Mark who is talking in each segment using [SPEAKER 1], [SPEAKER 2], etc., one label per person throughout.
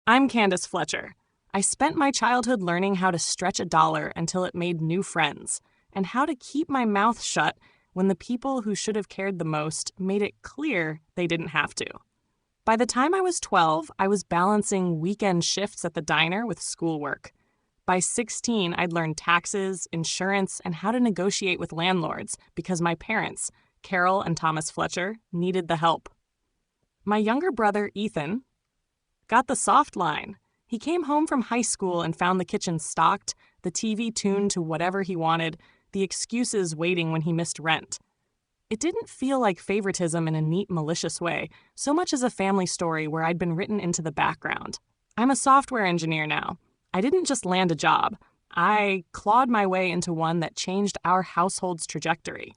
[SPEAKER 1] I'm Candace Fletcher. I spent my childhood learning how to stretch a dollar until it made new friends, and how to keep my mouth shut when the people who should have cared the most made it clear they didn't have to. By the time I was 12, I was balancing weekend shifts at the diner with schoolwork. By 16, I'd learned taxes, insurance, and how to negotiate with landlords because my parents, Carol and Thomas Fletcher, needed the help. My younger brother, Ethan, got the soft line. He came home from high school and found the kitchen stocked, the TV tuned to whatever he wanted, the excuses waiting when he missed rent. It didn't feel like favoritism in a neat, malicious way, so much as a family story where I'd been written into the background. I'm a software engineer now. I didn't just land a job. I clawed my way into one that changed our household's trajectory.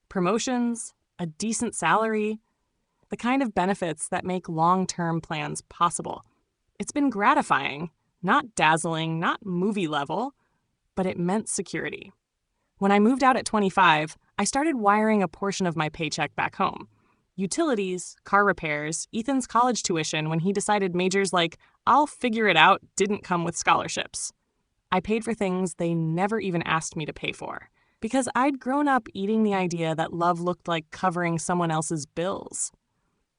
[SPEAKER 1] Promotions, a decent salary, the kind of benefits that make long-term plans possible. It's been gratifying, not dazzling, not movie level, but it meant security. When I moved out at 25, I started wiring a portion of my paycheck back home. Utilities, car repairs, Ethan's college tuition when he decided majors like, I'll figure it out, didn't come with scholarships. I paid for things they never even asked me to pay for, because I'd grown up eating the idea that love looked like covering someone else's bills.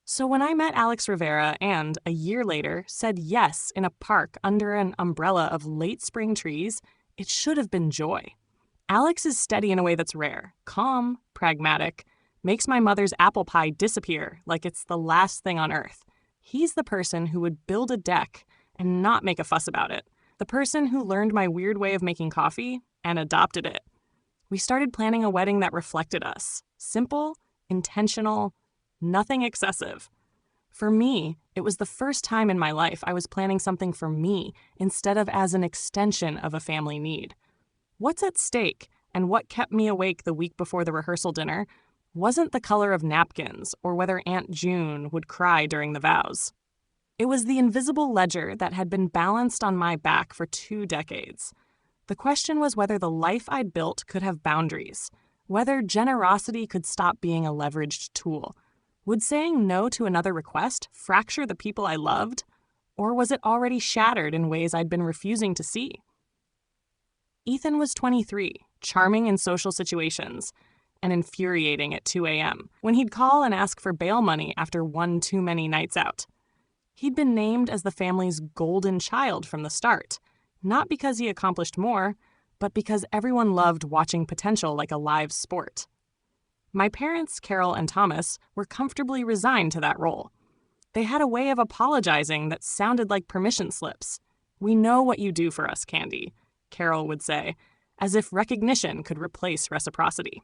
[SPEAKER 1] So when I met Alex Rivera and, a year later, said yes in a park under an umbrella of late spring trees, it should have been joy. Alex is steady in a way that's rare, calm, pragmatic, makes my mother's apple pie disappear like it's the last thing on earth. He's the person who would build a deck and not make a fuss about it. The person who learned my weird way of making coffee and adopted it. We started planning a wedding that reflected us. Simple, intentional, nothing excessive. For me, it was the first time in my life I was planning something for me instead of as an extension of a family need. What's at stake and what kept me awake the week before the rehearsal dinner wasn't the color of napkins or whether Aunt June would cry during the vows. It was the invisible ledger that had been balanced on my back for 2 decades. The question was whether the life I'd built could have boundaries, whether generosity could stop being a leveraged tool. Would saying no to another request fracture the people I loved, or was it already shattered in ways I'd been refusing to see? Ethan was 23, charming in social situations, and infuriating at 2 a.m. when he'd call and ask for bail money after one too many nights out. He'd been named as the family's golden child from the start, not because he accomplished more, but because everyone loved watching potential like a live sport. My parents, Carol and Thomas, were comfortably resigned to that role. They had a way of apologizing that sounded like permission slips. "We know what you do for us, Candy," Carol would say, as if recognition could replace reciprocity.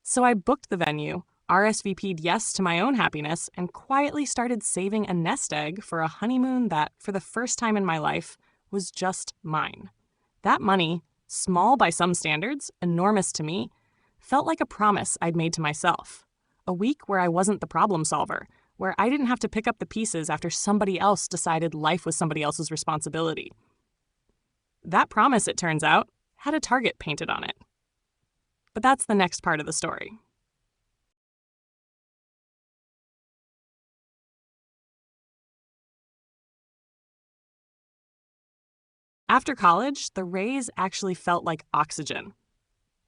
[SPEAKER 1] So I booked the venue, RSVP'd yes to my own happiness, and quietly started saving a nest egg for a honeymoon that, for the first time in my life, was just mine. That money, small by some standards, enormous to me, felt like a promise I'd made to myself. A week where I wasn't the problem solver, where I didn't have to pick up the pieces after somebody else decided life was somebody else's responsibility. That promise, it turns out, had a target painted on it. But that's the next part of the story. After college, the raise actually felt like oxygen.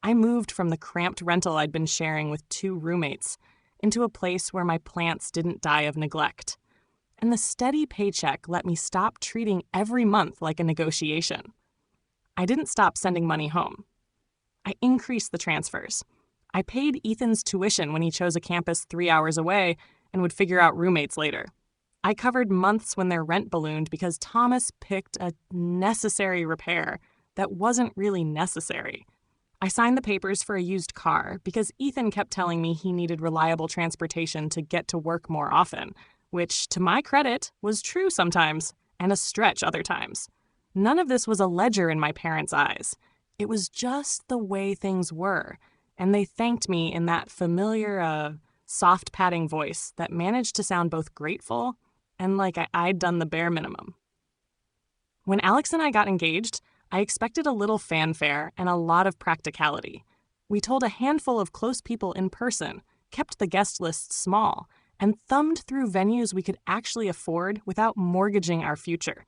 [SPEAKER 1] I moved from the cramped rental I'd been sharing with 2 roommates into a place where my plants didn't die of neglect. And the steady paycheck let me stop treating every month like a negotiation. I didn't stop sending money home. I increased the transfers. I paid Ethan's tuition when he chose a campus 3 hours away and would figure out roommates later. I covered months when their rent ballooned because Thomas picked a necessary repair that wasn't really necessary. I signed the papers for a used car because Ethan kept telling me he needed reliable transportation to get to work more often, which, to my credit, was true sometimes and a stretch other times. None of this was a ledger in my parents' eyes. It was just the way things were, and they thanked me in that familiar, soft patting voice that managed to sound both grateful and like I'd done the bare minimum. When Alex and I got engaged, I expected a little fanfare and a lot of practicality. We told a handful of close people in person, kept the guest list small, and thumbed through venues we could actually afford without mortgaging our future.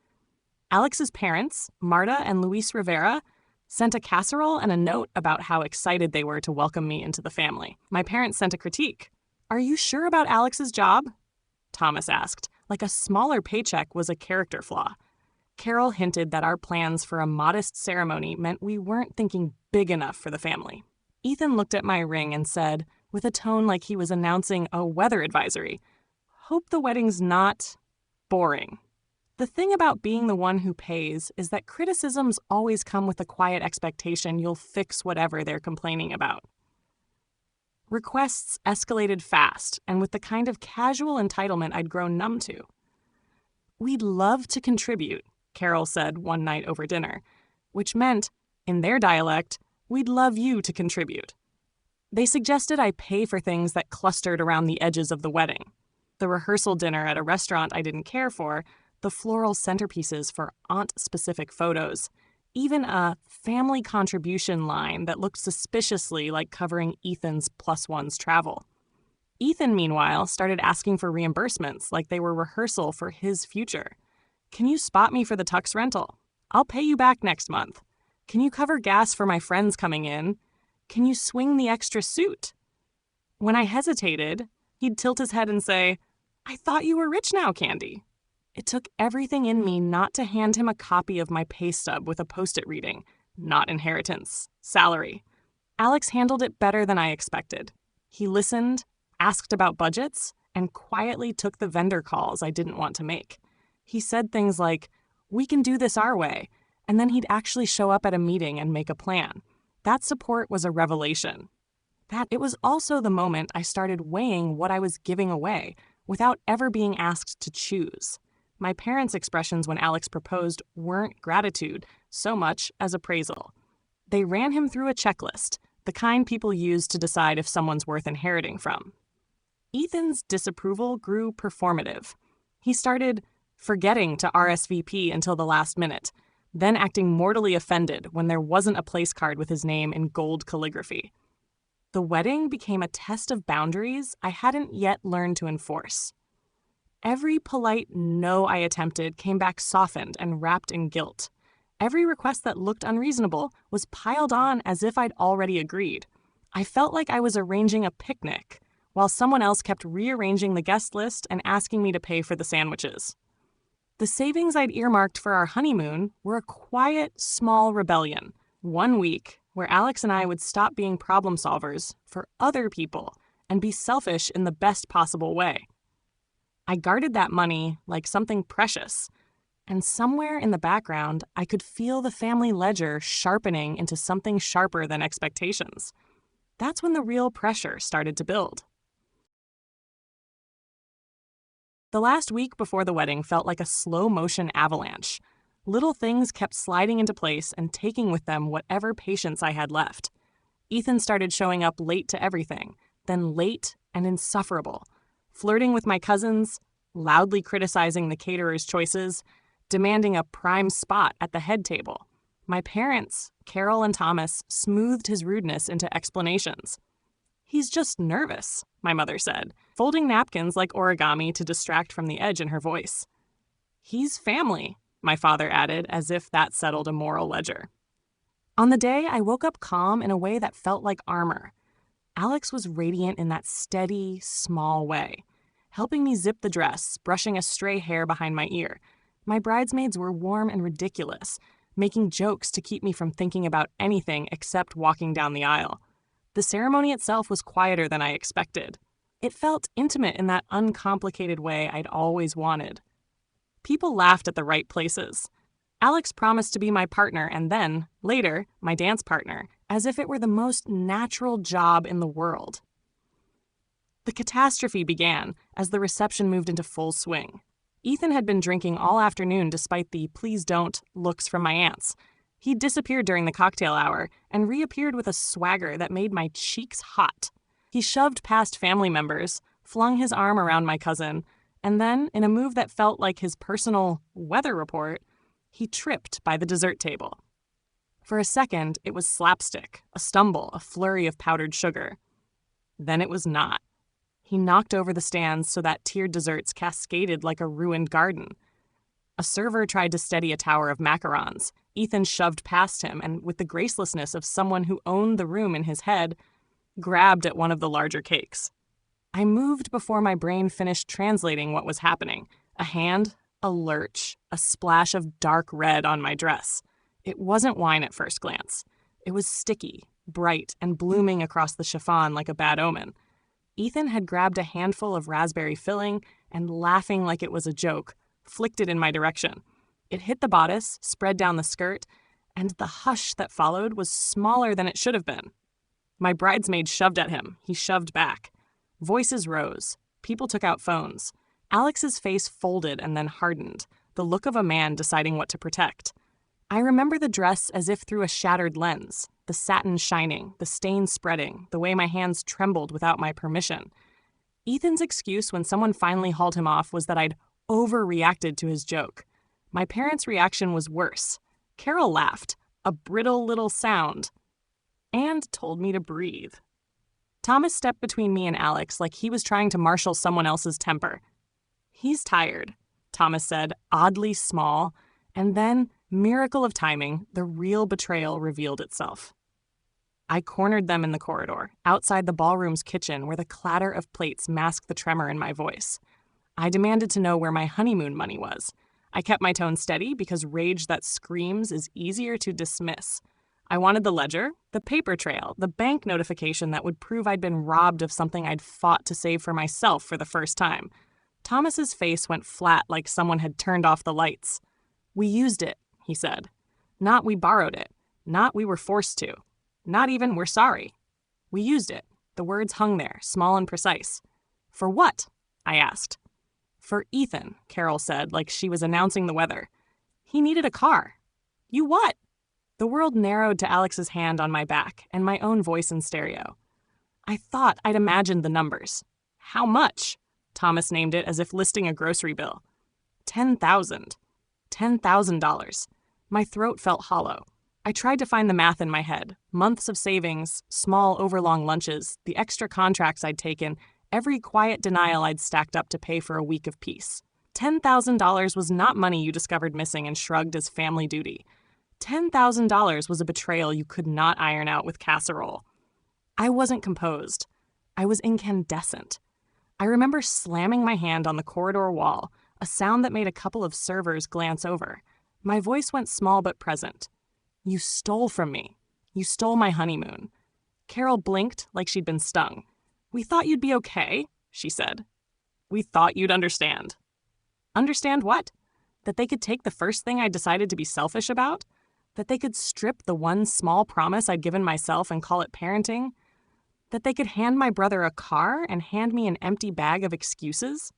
[SPEAKER 1] Alex's parents, Marta and Luis Rivera, sent a casserole and a note about how excited they were to welcome me into the family. My parents sent a critique. "Are you sure about Alex's job?" Thomas asked, like a smaller paycheck was a character flaw. Carol hinted that our plans for a modest ceremony meant we weren't thinking big enough for the family. Ethan looked at my ring and said, with a tone like he was announcing a weather advisory, "Hope the wedding's not boring." The thing about being the one who pays is that criticisms always come with a quiet expectation you'll fix whatever they're complaining about. Requests escalated fast and with the kind of casual entitlement I'd grown numb to. "We'd love to contribute," Carol said one night over dinner, which meant, in their dialect, "we'd love you to contribute." They suggested I pay for things that clustered around the edges of the wedding. The rehearsal dinner at a restaurant I didn't care for, the floral centerpieces for aunt-specific photos, even a family contribution line that looked suspiciously like covering Ethan's +1's travel. Ethan, meanwhile, started asking for reimbursements like they were rehearsal for his future. "Can you spot me for the tux rental? I'll pay you back next month. Can you cover gas for my friends coming in? Can you swing the extra suit?" When I hesitated, he'd tilt his head and say, "I thought you were rich now, Candy." It took everything in me not to hand him a copy of my pay stub with a post-it reading, "Not inheritance, salary." Alex handled it better than I expected. He listened, asked about budgets, and quietly took the vendor calls I didn't want to make. He said things like, "We can do this our way," and then he'd actually show up at a meeting and make a plan. That support was a revelation. It was also the moment I started weighing what I was giving away without ever being asked to choose. My parents' expressions when Alex proposed weren't gratitude so much as appraisal. They ran him through a checklist, the kind people use to decide if someone's worth inheriting from. Ethan's disapproval grew performative. He started forgetting to RSVP until the last minute, then acting mortally offended when there wasn't a place card with his name in gold calligraphy. The wedding became a test of boundaries I hadn't yet learned to enforce. Every polite no I attempted came back softened and wrapped in guilt. Every request that looked unreasonable was piled on as if I'd already agreed. I felt like I was arranging a picnic, while someone else kept rearranging the guest list and asking me to pay for the sandwiches. The savings I'd earmarked for our honeymoon were a quiet, small rebellion. 1 week where Alex and I would stop being problem solvers for other people and be selfish in the best possible way. I guarded that money like something precious, and somewhere in the background, I could feel the family ledger sharpening into something sharper than expectations. That's when the real pressure started to build. The last week before the wedding felt like a slow-motion avalanche. Little things kept sliding into place and taking with them whatever patience I had left. Ethan started showing up late to everything, then late and insufferable, flirting with my cousins, loudly criticizing the caterer's choices, demanding a prime spot at the head table. My parents, Carol and Thomas, smoothed his rudeness into explanations. "He's just nervous," my mother said, folding napkins like origami to distract from the edge in her voice. "He's family," my father added, as if that settled a moral ledger. On the day, I woke up calm in a way that felt like armor. Alex was radiant in that steady, small way, helping me zip the dress, brushing a stray hair behind my ear. My bridesmaids were warm and ridiculous, making jokes to keep me from thinking about anything except walking down the aisle. The ceremony itself was quieter than I expected. It felt intimate in that uncomplicated way I'd always wanted. People laughed at the right places. Alex promised to be my partner and then, later, my dance partner, as if it were the most natural job in the world. The catastrophe began as the reception moved into full swing. Ethan had been drinking all afternoon despite the "please don't" looks from my aunts. He disappeared during the cocktail hour and reappeared with a swagger that made my cheeks hot. He shoved past family members, flung his arm around my cousin, and then, in a move that felt like his personal weather report, he tripped by the dessert table. For a second, it was slapstick, a stumble, a flurry of powdered sugar. Then it was not. He knocked over the stands so that tiered desserts cascaded like a ruined garden. A server tried to steady a tower of macarons. Ethan shoved past him and, with the gracelessness of someone who owned the room in his head, grabbed at one of the larger cakes. I moved before my brain finished translating what was happening. A hand, a lurch, a splash of dark red on my dress. It wasn't wine at first glance. It was sticky, bright, and blooming across the chiffon like a bad omen. Ethan had grabbed a handful of raspberry filling and, laughing like it was a joke, flicked it in my direction. It hit the bodice, spread down the skirt, and the hush that followed was smaller than it should have been. My bridesmaid shoved at him. He shoved back. Voices rose. People took out phones. Alex's face folded and then hardened, the look of a man deciding what to protect. I remember the dress as if through a shattered lens, the satin shining, the stain spreading, the way my hands trembled without my permission. Ethan's excuse when someone finally hauled him off was that I'd overreacted to his joke. My parents' reaction was worse. Carol laughed, a brittle little sound, and told me to breathe. Thomas stepped between me and Alex like he was trying to marshal someone else's temper. "He's tired," Thomas said, oddly small, and then, miracle of timing, the real betrayal revealed itself. I cornered them in the corridor, outside the ballroom's kitchen where the clatter of plates masked the tremor in my voice. I demanded to know where my honeymoon money was. I kept my tone steady because rage that screams is easier to dismiss. I wanted the ledger, the paper trail, the bank notification that would prove I'd been robbed of something I'd fought to save for myself for the first time. Thomas's face went flat like someone had turned off the lights. "We used it," he said. "Not we borrowed it. Not we were forced to. Not even we're sorry. We used it." The words hung there, small and precise. "For what?" I asked. "For Ethan," Carol said, like she was announcing the weather. "He needed a car." "You what?" The world narrowed to Alex's hand on my back and my own voice in stereo. I thought I'd imagined the numbers. "How much?" Thomas named it as if listing a grocery bill. 10,000. $10,000. My throat felt hollow. I tried to find the math in my head. Months of savings, small overlong lunches, the extra contracts I'd taken, every quiet denial I'd stacked up to pay for a week of peace. $10,000 was not money you discovered missing and shrugged as family duty. $10,000 was a betrayal you could not iron out with casserole. I wasn't composed. I was incandescent. I remember slamming my hand on the corridor wall, a sound that made a couple of servers glance over. My voice went small but present. "You stole from me. You stole my honeymoon." Carol blinked like she'd been stung. "We thought you'd be okay," she said. "We thought you'd understand." Understand what? That they could take the first thing I decided to be selfish about? That they could strip the one small promise I'd given myself and call it parenting? That they could hand my brother a car and hand me an empty bag of excuses?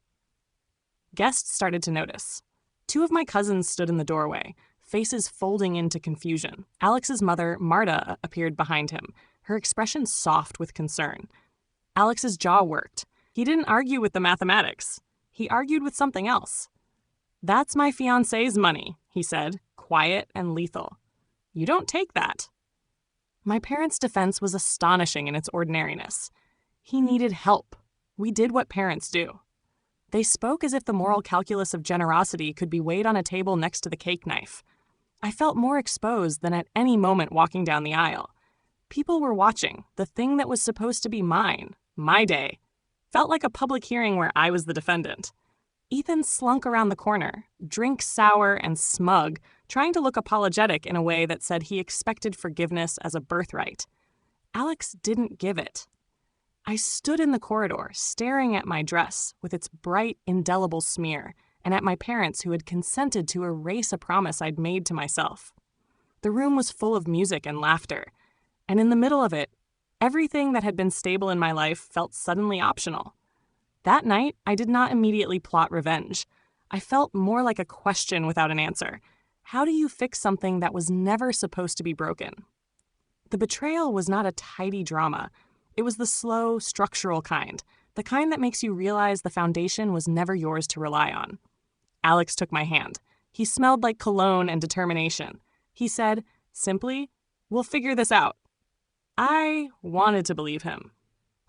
[SPEAKER 1] Guests started to notice. Two of my cousins stood in the doorway, faces folding into confusion. Alex's mother, Marta, appeared behind him, her expression soft with concern. Alex's jaw worked. He didn't argue with the mathematics. He argued with something else. "That's my fiancé's money," he said, quiet and lethal. "You don't take that." My parents' defense was astonishing in its ordinariness. He needed help. We did what parents do. They spoke as if the moral calculus of generosity could be weighed on a table next to the cake knife. I felt more exposed than at any moment walking down the aisle. People were watching. The thing that was supposed to be mine, my day, felt like a public hearing where I was the defendant. Ethan slunk around the corner, drink sour and smug, trying to look apologetic in a way that said he expected forgiveness as a birthright. Alex didn't give it. I stood in the corridor, staring at my dress with its bright, indelible smear, and at my parents who had consented to erase a promise I'd made to myself. The room was full of music and laughter, and in the middle of it, everything that had been stable in my life felt suddenly optional. That night, I did not immediately plot revenge. I felt more like a question without an answer. How do you fix something that was never supposed to be broken? The betrayal was not a tidy drama. It was the slow, structural kind, the kind that makes you realize the foundation was never yours to rely on. Alex took my hand. He smelled like cologne and determination. He said, simply, "We'll figure this out." I wanted to believe him.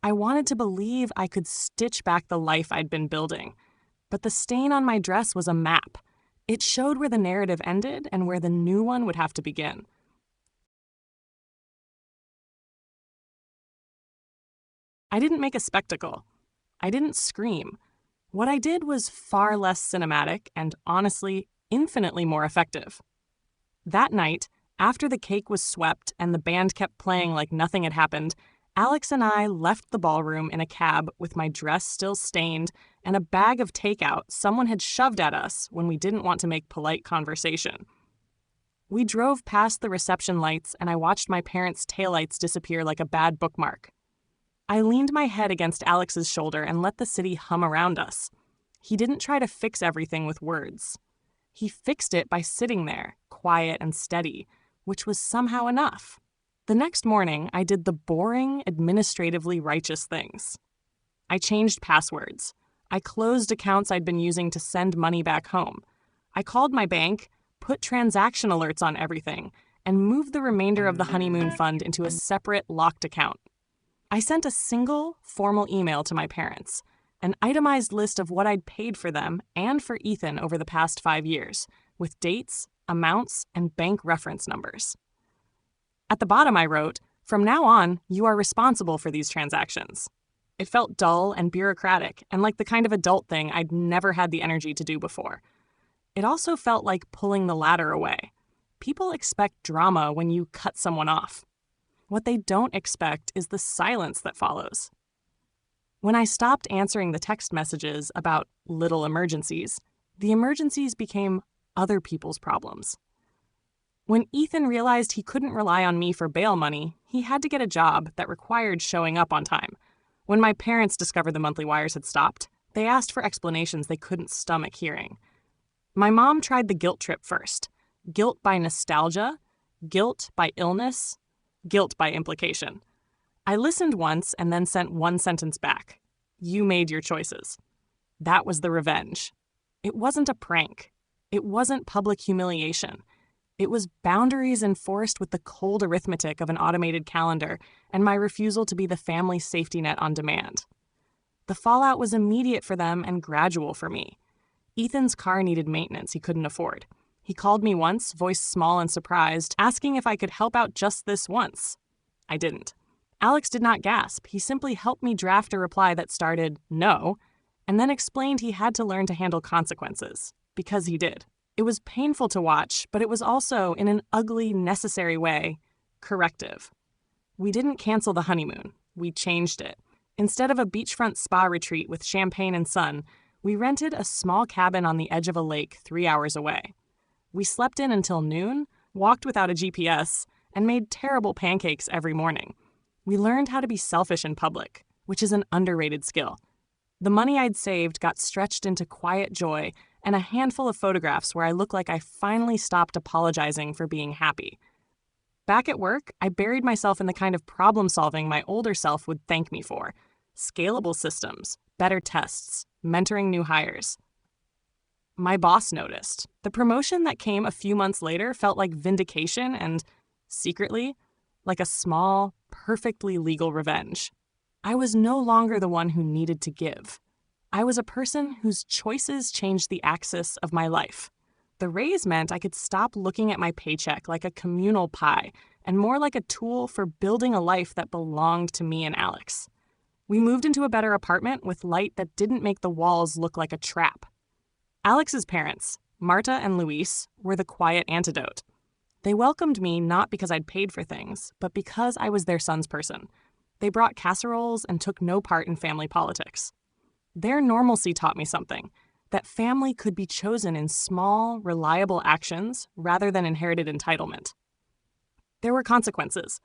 [SPEAKER 1] I wanted to believe I could stitch back the life I'd been building. But the stain on my dress was a map. It showed where the narrative ended and where the new one would have to begin. I didn't make a spectacle. I didn't scream. What I did was far less cinematic and, honestly, infinitely more effective. That night, after the cake was swept and the band kept playing like nothing had happened, Alex and I left the ballroom in a cab with my dress still stained and a bag of takeout someone had shoved at us when we didn't want to make polite conversation. We drove past the reception lights and I watched my parents' taillights disappear like a bad bookmark. I leaned my head against Alex's shoulder and let the city hum around us. He didn't try to fix everything with words. He fixed it by sitting there, quiet and steady, which was somehow enough. The next morning, I did the boring, administratively righteous things. I changed passwords. I closed accounts I'd been using to send money back home. I called my bank, put transaction alerts on everything, and moved the remainder of the honeymoon fund into a separate locked account. I sent a single, formal email to my parents, an itemized list of what I'd paid for them and for Ethan over the past 5 years, with dates, amounts, and bank reference numbers. At the bottom I wrote, "From now on, you are responsible for these transactions." It felt dull and bureaucratic and like the kind of adult thing I'd never had the energy to do before. It also felt like pulling the ladder away. People expect drama when you cut someone off. What they don't expect is the silence that follows. When I stopped answering the text messages about little emergencies, the emergencies became other people's problems. When Ethan realized he couldn't rely on me for bail money, he had to get a job that required showing up on time. When my parents discovered the monthly wires had stopped, they asked for explanations they couldn't stomach hearing. My mom tried the guilt trip first. Guilt by nostalgia, guilt by illness, guilt by implication. I listened once and then sent one sentence back. You made your choices. That was the revenge. It wasn't a prank. It wasn't public humiliation. It was boundaries enforced with the cold arithmetic of an automated calendar and my refusal to be the family safety net on demand. The fallout was immediate for them and gradual for me. Ethan's car needed maintenance he couldn't afford. He called me once, voice small and surprised, asking if I could help out just this once. I didn't. Alex did not gasp. He simply helped me draft a reply that started, "No," and then explained he had to learn to handle consequences, because he did. It was painful to watch, but it was also, in an ugly, necessary way, corrective. We didn't cancel the honeymoon. We changed it. Instead of a beachfront spa retreat with champagne and sun, we rented a small cabin on the edge of a lake 3 hours away. We slept in until noon, walked without a GPS, and made terrible pancakes every morning. We learned how to be selfish in public, which is an underrated skill. The money I'd saved got stretched into quiet joy and a handful of photographs where I look like I finally stopped apologizing for being happy. Back at work, I buried myself in the kind of problem-solving my older self would thank me for. Scalable systems, better tests, mentoring new hires. My boss noticed. The promotion that came a few months later felt like vindication and, secretly, like a small, perfectly legal revenge. I was no longer the one who needed to give. I was a person whose choices changed the axis of my life. The raise meant I could stop looking at my paycheck like a communal pie and more like a tool for building a life that belonged to me and Alex. We moved into a better apartment with light that didn't make the walls look like a trap. Alex's parents, Marta and Luis, were the quiet antidote. They welcomed me not because I'd paid for things, but because I was their son's person. They brought casseroles and took no part in family politics. Their normalcy taught me something, that family could be chosen in small, reliable actions rather than inherited entitlement. There were consequences.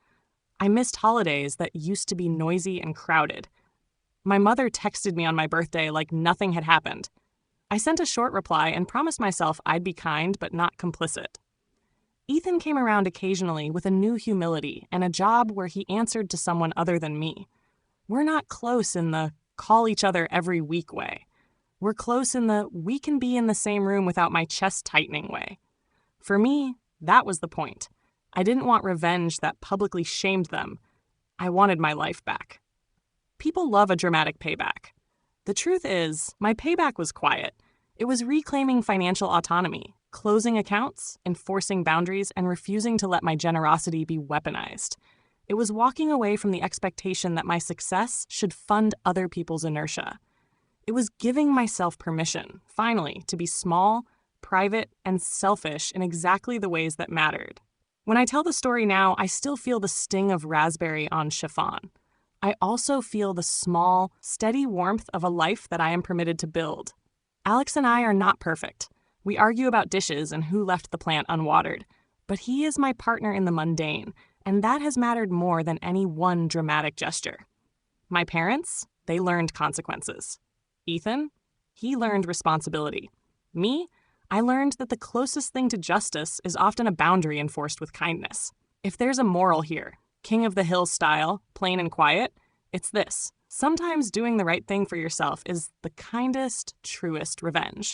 [SPEAKER 1] I missed holidays that used to be noisy and crowded. My mother texted me on my birthday like nothing had happened. I sent a short reply and promised myself I'd be kind but not complicit. Ethan came around occasionally with a new humility and a job where he answered to someone other than me. We're not close in the call each other every week way. We're close in the we can be in the same room without my chest tightening way. For me, that was the point. I didn't want revenge that publicly shamed them. I wanted my life back. People love a dramatic payback. The truth is, my payback was quiet. It was reclaiming financial autonomy, closing accounts, enforcing boundaries, and refusing to let my generosity be weaponized. It was walking away from the expectation that my success should fund other people's inertia. It was giving myself permission, finally, to be small, private, and selfish in exactly the ways that mattered. When I tell the story now, I still feel the sting of raspberry on chiffon. I also feel the small, steady warmth of a life that I am permitted to build. Alex and I are not perfect. We argue about dishes and who left the plant unwatered. But he is my partner in the mundane, and that has mattered more than any one dramatic gesture. My parents, they learned consequences. Ethan, he learned responsibility. Me, I learned that the closest thing to justice is often a boundary enforced with kindness. If there's a moral here, King of the Hill style, plain and quiet, it's this. Sometimes doing the right thing for yourself is the kindest, truest revenge.